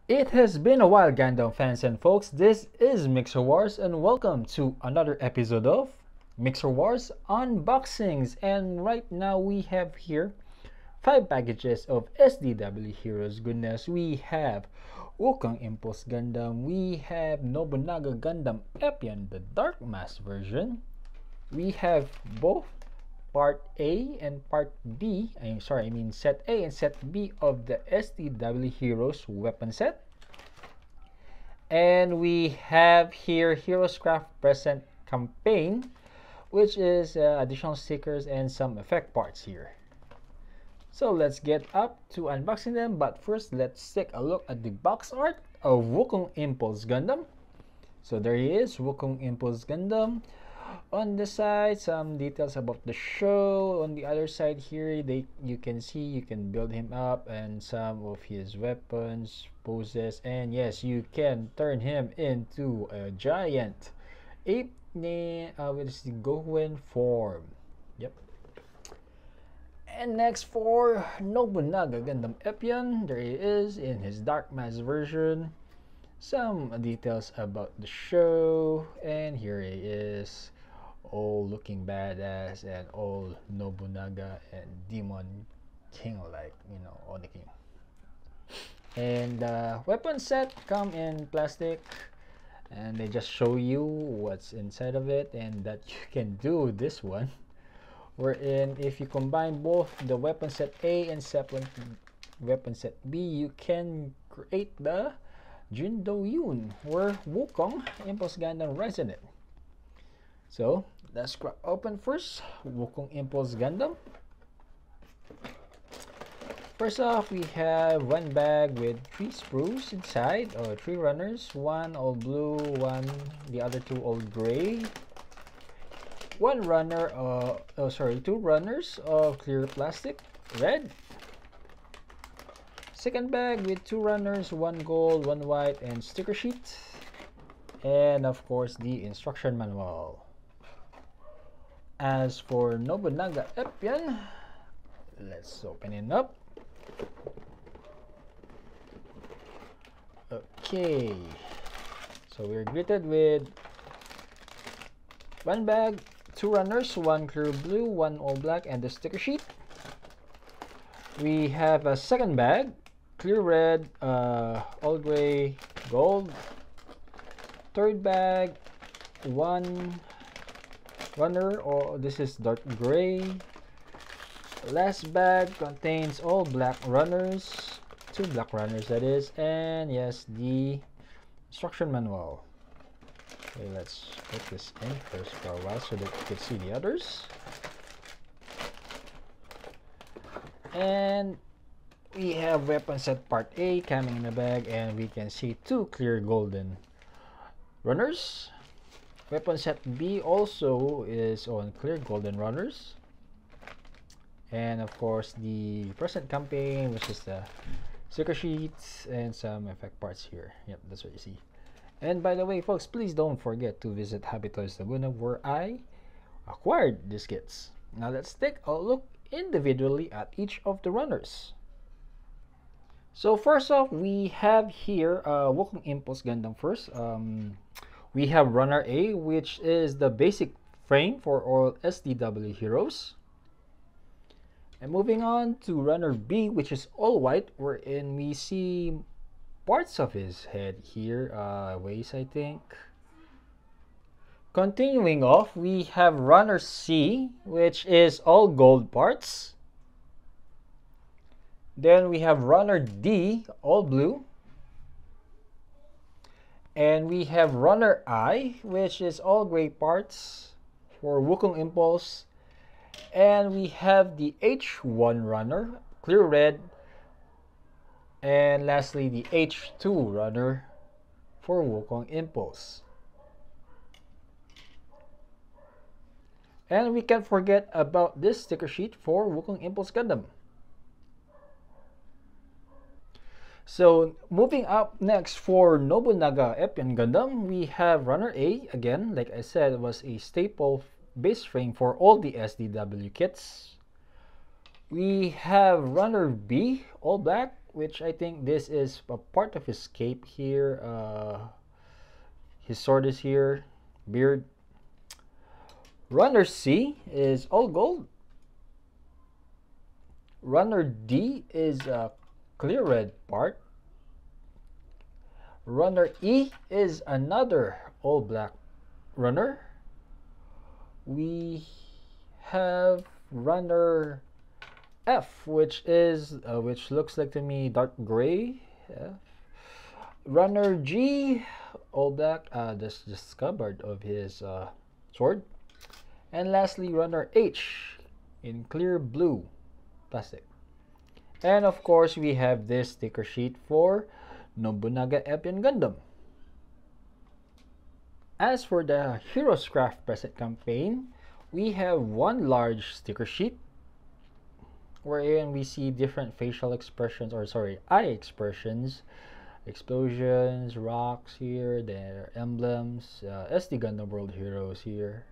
It has been a while, Gundam fans and folks. This is Mixer Wars, and welcome to another episode of Mixer Wars Unboxings. And right now we have here 5 packages of SDW Heroes goodness. We have Wukong Impulse Gundam, we have Nobunaga Gundam Epyon, the Dark Mass version. We have both Part A and Part B, I mean Set A and Set B of the SDW Heroes weapon set. And we have here Heroes Craft Present Campaign, which is additional stickers and some effect parts here. So let's get up to unboxing them, but first let's take a look at the box art of Wukong Impulse Gundam. So there he is, Wukong Impulse Gundam. On the side, some details about the show. On the other side here, you can see you can build him up and some of his weapons, poses, and yes, you can turn him into a giant ape with the Gohan form. Yep. And next for Nobunaga Gundam Epyon, there he is in his Dark Mass version. Some details about the show, and here he is, all looking badass and all Nobunaga and Demon King like, Oni King. And weapon set come in plastic, and they just show you what's inside of it and that you can do this one. Wherein if you combine both the weapon set A and weapon set B, you can create the Jindo Yun, where Wukong Impulse Gundam rides in it. So let's crack open first Wukong Impulse Gundam. First off, we have one bag with 3 sprues inside, or 3 runners, one all blue, the other 2 all gray. 2 runners of clear plastic, red. Second bag with 2 runners, 1 gold, 1 white, and sticker sheet. And of course, the instruction manual. As for Nobunaga Epyon, let's open it up. Okay, so we're greeted with 1 bag, 2 runners, 1 clear blue, 1 all black, and the sticker sheet. We have a second bag, clear red, all gray, gold. Third bag, 1 runner, or this is dark gray. Last bag contains all black runners, 2 black runners that is, and yes, the instruction manual. Okay, let's put this in first for a while so that you can see the others. And we have weapon set part A coming in the bag, and we can see 2 clear golden runners. Weapon set B also is on clear golden runners. And of course the present campaign, which is the sticker sheets and some effect parts here. Yep, that's what you see. And by the way, folks, please don't forget to visit Happy Toys Laguna, where I acquired these kits. Now let's take a look individually at each of the runners. So first off, we have here Wukong Impulse Gundam first. We have runner A, which is the basic frame for all SDW heroes. And moving on to runner B, which is all white, wherein we see parts of his head here, waist, I think. Continuing off, we have runner C, which is all gold parts. Then we have runner D, all blue. And we have runner I, which is all gray parts for Wukong Impulse. And we have the H1 runner, clear red. And lastly, the H2 runner for Wukong Impulse. And we can't forget about this sticker sheet for Wukong Impulse Gundam. So moving up next for Nobunaga Epyon Gundam, we have runner A. Again, like I said, was a staple base frame for all the SDW kits. We have runner B, all black, which I think this is a part of his cape here. His sword is here, beard. Runner C is all gold. Runner D is a clear red part. Runner E is another all black runner. We have runner F, which looks like to me dark gray. F. Runner G, all black. That's just scabbard of his sword. And lastly, runner H in clear blue plastic. And of course, we have this sticker sheet for Nobunaga Epyon Gundam. As for the Heroes Craft Preset campaign, we have one large sticker sheet wherein we see different facial expressions, or sorry, eye expressions, explosions, rocks here, their emblems, SD Gundam World Heroes here.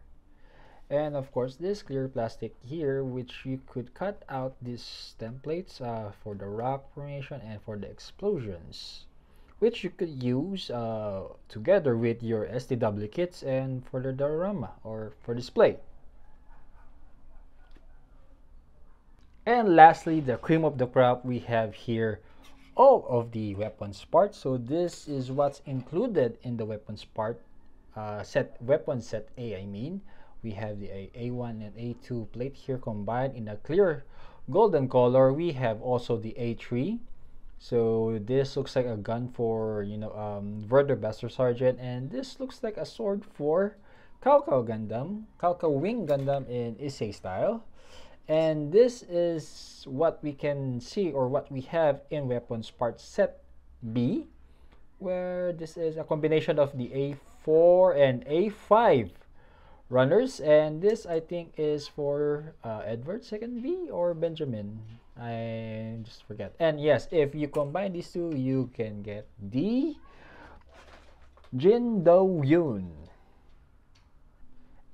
And of course, this clear plastic here, which you could cut out these templates for the rock formation and for the explosions, which you could use together with your SDW kits and for the diorama or for display. And lastly, the cream of the crop, we have here all of the weapons parts. So this is what's included in the weapons part weapon set A, I mean. We have the A1 and A2 plate here combined in a clear golden color. We have also the A3. So this looks like a gun for, Verder Buster Sergeant, and this looks like a sword for Cao Cao Wing Gundam in Issei style. And this is what we can see, or what we have in weapons part set B, where this is a combination of the A4 and A5 runners, and this I think is for Edward 2nd V or Benjamin, I just forget. And yes, if you combine these two, you can get the Jin Do Yoon.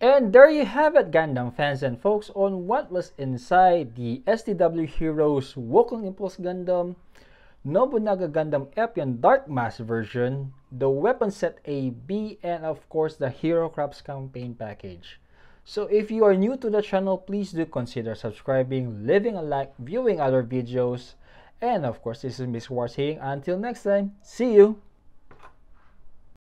And there you have it, Gundam fans and folks, on what was inside the SDW Heroes Wukong Impulse Gundam, Nobunaga Gundam Epyon Dark Mass version, the weapon set A, B, and of course the Hero Crops campaign package. So if you are new to the channel, please do consider subscribing, leaving a like, viewing other videos, and of course this is Miss War saying until next time, see you!